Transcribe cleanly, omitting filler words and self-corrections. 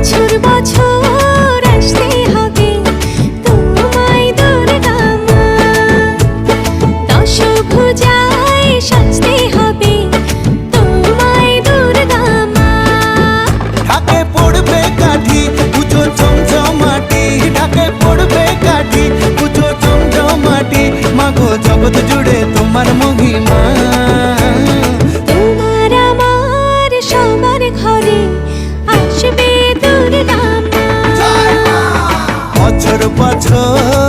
বছর বছর আসতে হবে তোমায় দুর্গা মা, দশভুজায় সাজতে হবে তোমায় দুর্গা মা। ঢাকে পড়বে কাঠি পুজো চমচমাটি, ঢাকে পড়বে কাঠি পুজো চমচমাটি, মাগো জগৎ জুড়ে তোমার মহিমা। তোমার আমার সবার ঘরে আসবে দুর্গা মা। বছর বছর